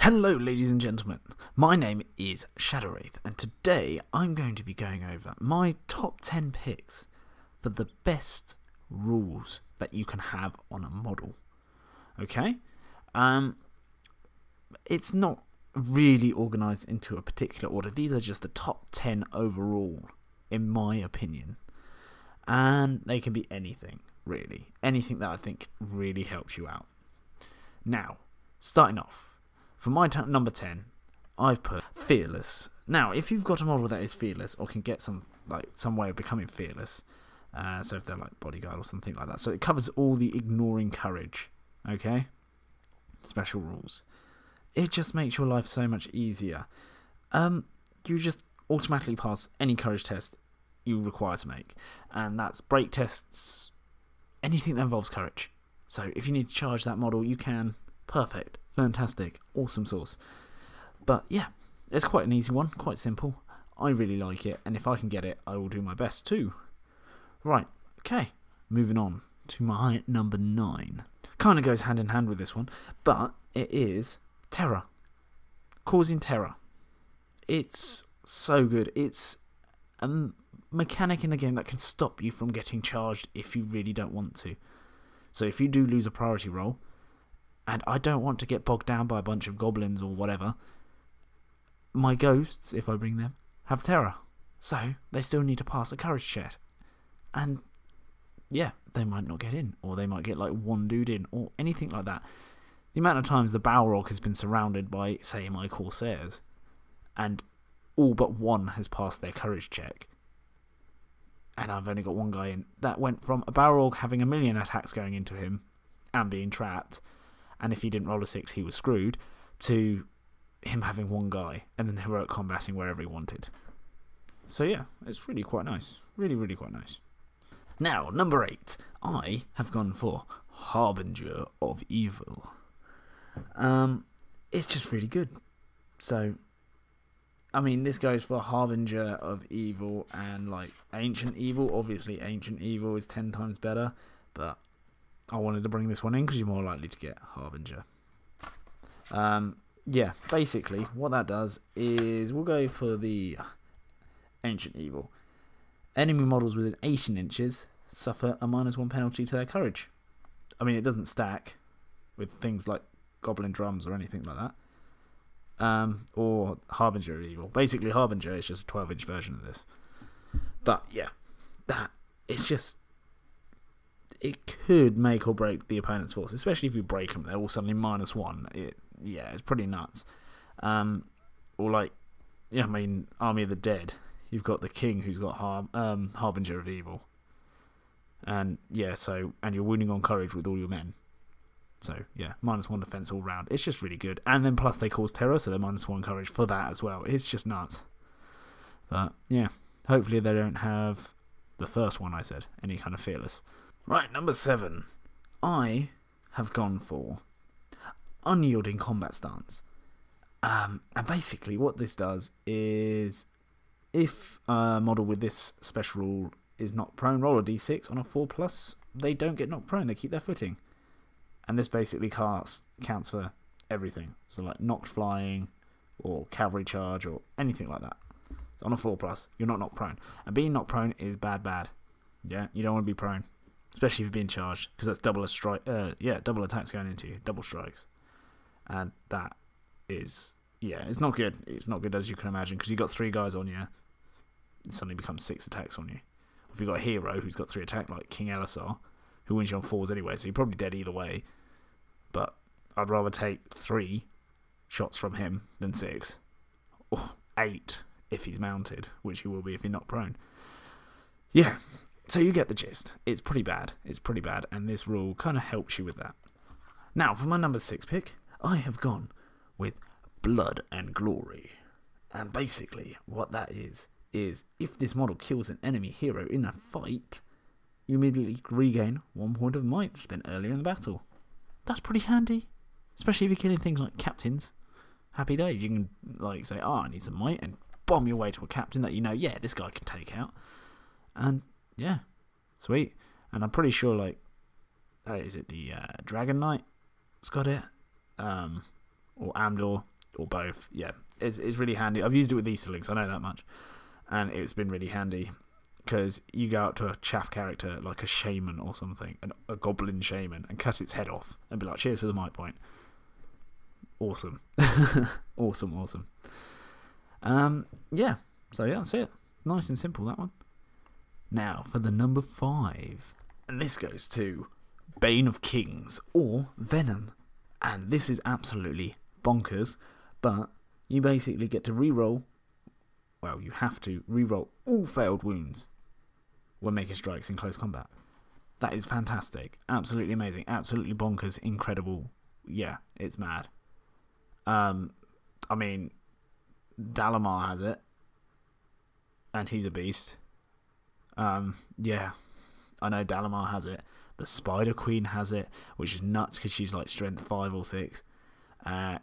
Hello ladies and gentlemen, my name is Shadowwraith and today I'm going to be going over my top 10 picks for the best rules that you can have on a model. Okay? It's not really organised into a particular order. These are just the top 10 overall, in my opinion. And they can be anything, really. Anything that I think really helps you out. Now, starting off, for my number 10, I've put Fearless. Now, if you've got a model that is fearless or can get some way of becoming fearless, so if they're like bodyguard or something like that, so it covers all the ignoring courage, okay? Special rules. It just makes your life so much easier. You just automatically pass any courage test you require to make, and that's break tests, anything that involves courage. So if you need to charge that model, you can. Perfect. Fantastic. Awesome sauce. But yeah, it's quite an easy one. Quite simple. I really like it. And if I can get it, I will do my best too. Right. Okay. Moving on to my number 9. Kind of goes hand in hand with this one. But it is terror. Causing terror. It's so good. It's a mechanic in the game that can stop you from getting charged if you really don't want to. So if you do lose a priority roll, and I don't want to get bogged down by a bunch of goblins or whatever, my ghosts, if I bring them, have terror. So they still need to pass a courage check. And yeah, they might not get in, or they might get like one dude in, or anything like that. The amount of times the Balrog has been surrounded by, say, my Corsairs, and all but one has passed their courage check, and I've only got one guy in. That went from a Balrog having 1,000,000 attacks going into him and being trapped, and if he didn't roll a 6 he was screwed, to him having one guy and then heroic combating wherever he wanted. So yeah, it's really quite nice. Really, really quite nice. Now, number 8, I have gone for Harbinger of Evil. It's just really good. So, I mean, this goes for Harbinger of Evil and like Ancient Evil. Obviously, Ancient Evil is 10 times better, but I wanted to bring this one in because you're more likely to get Harbinger. Yeah, basically, what that does is we'll go for the Ancient Evil. Enemy models within 18 inches suffer a -1 penalty to their courage. I mean, it doesn't stack with things like Goblin Drums or anything like that. Or Harbinger of Evil. Basically, Harbinger is just a 12-inch version of this. But yeah, it's just, it could make or break the opponent's force, especially if you break them. They're all suddenly -1. It's pretty nuts. Or like, yeah, I mean, Army of the Dead. You've got the king who's got Harbinger of Evil, and yeah, and you're wounding on courage with all your men. So yeah, -1 defense all round. It's just really good, and then plus they cause terror, so they're -1 courage for that as well. It's just nuts. But yeah, hopefully they don't have the first one I said, any kind of fearless. Right, number 7. I have gone for Unyielding Combat Stance. And basically what this does is, if a model with this special rule is knocked prone, roll a d6 on a 4+, they don't get knocked prone, they keep their footing. And this basically counts for everything. So like knocked flying, or cavalry charge, or anything like that. So on a 4+, you're not knocked prone. And being knocked prone is bad. Yeah, you don't want to be prone. Especially if you're being charged, because that's double attacks going into you, double strikes. And that is, yeah, it's not good. It's not good as you can imagine, because you've got 3 guys on you, it suddenly becomes 6 attacks on you. If you've got a hero who's got 3 attacks, like King Elisar, who wins you on 4s anyway, so you're probably dead either way. But I'd rather take 3 shots from him than 6. Or 8 if he's mounted, which he will be if you're not prone. Yeah, so you get the gist. It's pretty bad. And this rule kind of helps you with that. Now, for my number 6 pick, I have gone with Blood and Glory. And basically, what that is if this model kills an enemy hero in a fight, you immediately regain 1 point of might spent earlier in the battle. That's pretty handy, especially if you're killing things like captains. Happy days. You can like say, I need some might, and bomb your way to a captain that you know, yeah, this guy can take out. And yeah, sweet. And I'm pretty sure, like, is it the Dragon Knight? It's got it. or Amdor, or both. Yeah, it's really handy. I've used it with Easterlings, I know that much. And it's been really handy. Because you go up to a chaff character like a shaman or something, a goblin shaman, and cut its head off and be like, cheers for the might point. Awesome. awesome. Yeah, so yeah, that's it. Nice and simple, that one. Now for the number 5. And this goes to Bane of Kings or Venom. And this is absolutely bonkers, but you basically get to reroll. Well, you have to reroll all failed wounds when making strikes in close combat. That is fantastic. Absolutely amazing. Absolutely bonkers. Incredible. Yeah, it's mad. I mean, Dalamar has it. And he's a beast. Yeah, I know Dalamar has it. The Spider Queen has it, which is nuts because she's like strength 5 or 6.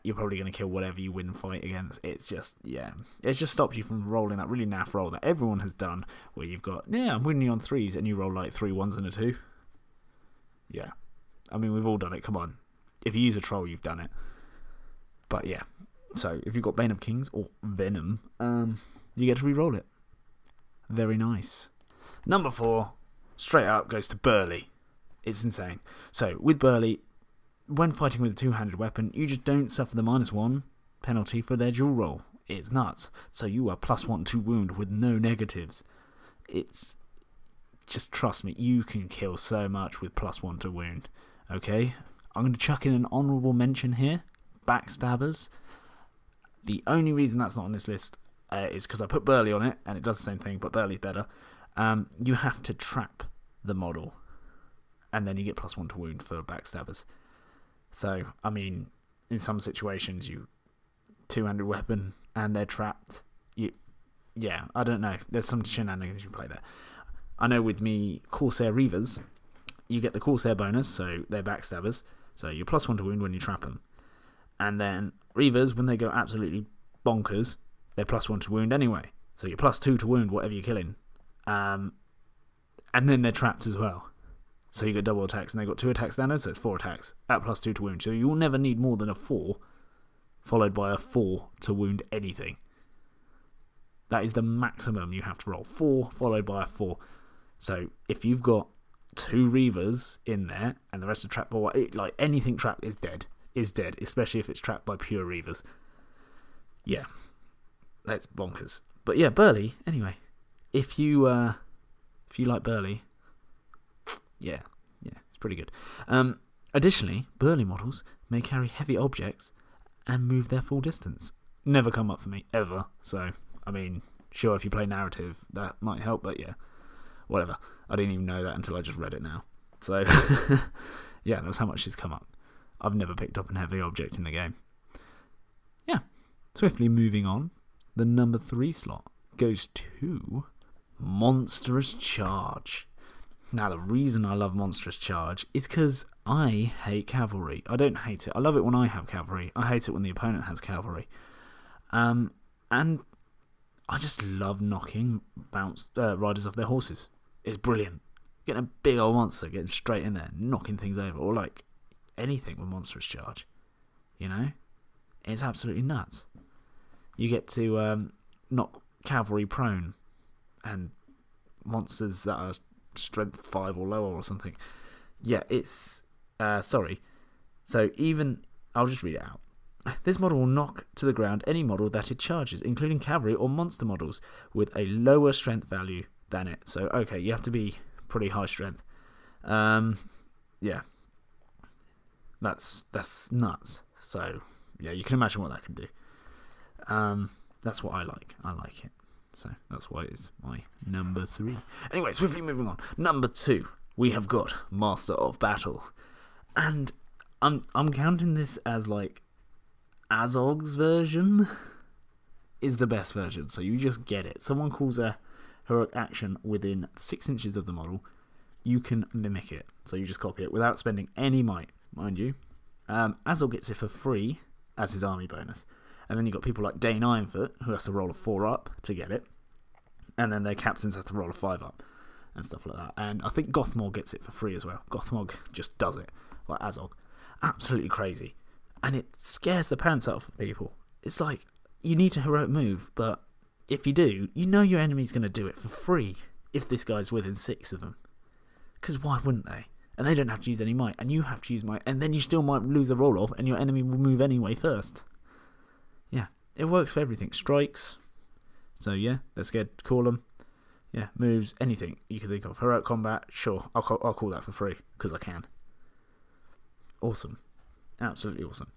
You're probably going to kill whatever you win fight against. It's just, yeah. It's just stopped you from rolling that really naff roll that everyone has done, where you've got, yeah, I'm winning on 3s, and you roll like 3 1s and a 2. Yeah. I mean, we've all done it, come on. If you use a troll, you've done it. But yeah. So, if you've got Bane of Kings, or Venom, you get to re-roll it. Very nice. Number 4, straight up, goes to Burly. It's insane. So, with Burly, when fighting with a two-handed weapon, you just don't suffer the -1 penalty for their dual roll. It's nuts. So you are +1 to wound with no negatives. It's... Just trust me, you can kill so much with +1 to wound. Okay? I'm going to chuck in an honourable mention here. Backstabbers. The only reason that's not on this list is because I put Burly on it, and it does the same thing, but Burly's better. You have to trap the model, and then you get +1 to wound for backstabbers. So, I mean, in some situations, you two-handed weapon and they're trapped. Yeah, I don't know. There's some shenanigans you play there. I know with me, Corsair Reavers, you get the Corsair bonus, so they're backstabbers. So you're +1 to wound when you trap them. And then Reavers, when they go absolutely bonkers, they're +1 to wound anyway. So you're +2 to wound whatever you're killing. And then they're trapped as well. So you get double attacks, and they've got 2 attack standards, so it's 4 attacks at +2 to wound. So you'll never need more than a 4, followed by a 4 to wound anything. That is the maximum you have to roll. 4 followed by a 4. So if you've got 2 Reavers in there, and the rest are trapped by like anything trapped is dead. Especially if it's trapped by pure Reavers. Yeah, that's bonkers. But yeah, Burly. Anyway, if you like Burly. Yeah, it's pretty good. Additionally, Burly models may carry heavy objects and move their full distance. Never come up for me, ever. So, I mean, sure, if you play narrative, that might help, but yeah, whatever. I didn't even know that until I just read it now. So, yeah, that's how much it's come up. I've never picked up a heavy object in the game. Yeah, swiftly moving on, the number 3 slot goes to Monstrous Charge. Now, the reason I love Monstrous Charge is because I hate cavalry. I don't hate it. I love it when I have cavalry. I hate it when the opponent has cavalry. And I just love knocking riders off their horses. It's brilliant. Getting a big old monster, getting straight in there, knocking things over, or like anything with Monstrous Charge. You know? It's absolutely nuts. You get to knock cavalry prone, and monsters that are strength 5 or lower or something. Yeah, it's sorry. So even I'll just read it out. This model will knock to the ground any model that it charges, including cavalry or monster models with a lower strength value than it. So okay, you have to be pretty high strength. Yeah, that's nuts. So yeah, you can imagine what that can do. That's what I like. I like it. So that's why it's my number 3. Anyway, swiftly moving on. Number 2, we have got Master of Battle, and I'm counting this as like Azog's version is the best version. So you just get it. Someone calls a heroic action within 6 inches of the model, you can mimic it. So you just copy it without spending any might, mind you. Azog gets it for free as his army bonus. And then you've got people like Dane Ironfoot, who has to roll a 4 up to get it. And then their captains have to roll a 5 up and stuff like that. And I think Gothmog gets it for free as well. Gothmog just does it, like Azog. Absolutely crazy. and it scares the pants out of people. It's like, you need a heroic move, but if you do, you know your enemy's going to do it for free if this guy's within 6 of them. Because why wouldn't they? And they don't have to use any might, and you have to use might, and then you still might lose a roll-off, and your enemy will move anyway first. Yeah, it works for everything. Strikes. So yeah, they're scared to call them. Yeah, moves, anything you can think of. Heroic combat, sure, I'll call that for free, because I can. Awesome. Absolutely awesome.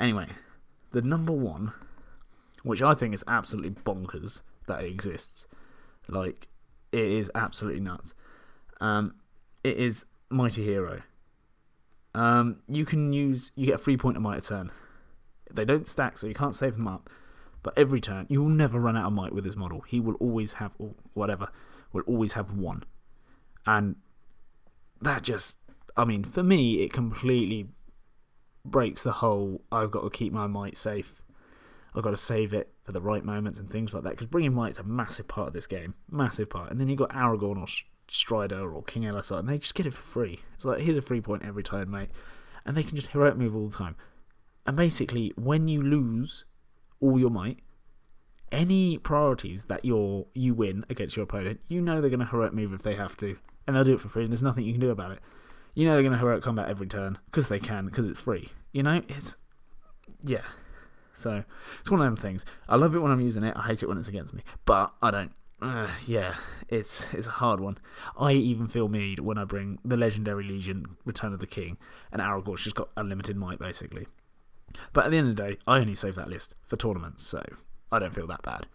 Anyway, the number one, which I think is absolutely bonkers that it exists. Like, it is absolutely nuts. It is Mighty Hero. You get a 3 point of might a turn. They don't stack, so you can't save them up. But every turn, you will never run out of might with this model. He will always have, or whatever, will always have 1. And that just, I mean, for me, it completely breaks the whole, I've got to keep my might safe. I've got to save it for the right moments and things like that. Because bringing might's a massive part of this game. Massive part. And then you've got Aragorn or Strider or King Elisar, and they just get it for free. It's like, here's a 3 point every turn, mate. And they can just heroic move all the time. And basically, when you lose all your might, any priorities that you win against your opponent, you know they're going to heroic move if they have to. And they'll do it for free, and there's nothing you can do about it. You know they're going to heroic combat every turn, because they can, because it's free. You know, yeah. So, it's one of them things. I love it when I'm using it, I hate it when it's against me. But, I don't. Yeah, it's a hard one. I even feel mead when I bring the Legendary Legion, Return of the King, and Aragorn's just got unlimited might, basically. But at the end of the day, I only save that list for tournaments, so I don't feel that bad.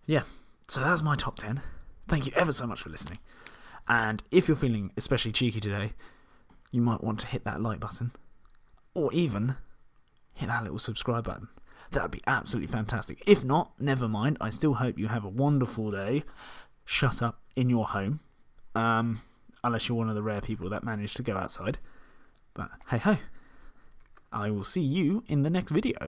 Yeah, so that's my top 10. Thank you ever so much for listening. And if you're feeling especially cheeky today, you might want to hit that like button, or even hit that little subscribe button. That would be absolutely fantastic. If not, never mind. I still hope you have a wonderful day. Shut up in your home. Unless you're one of the rare people that manage to go outside. But hey ho. I will see you in the next video.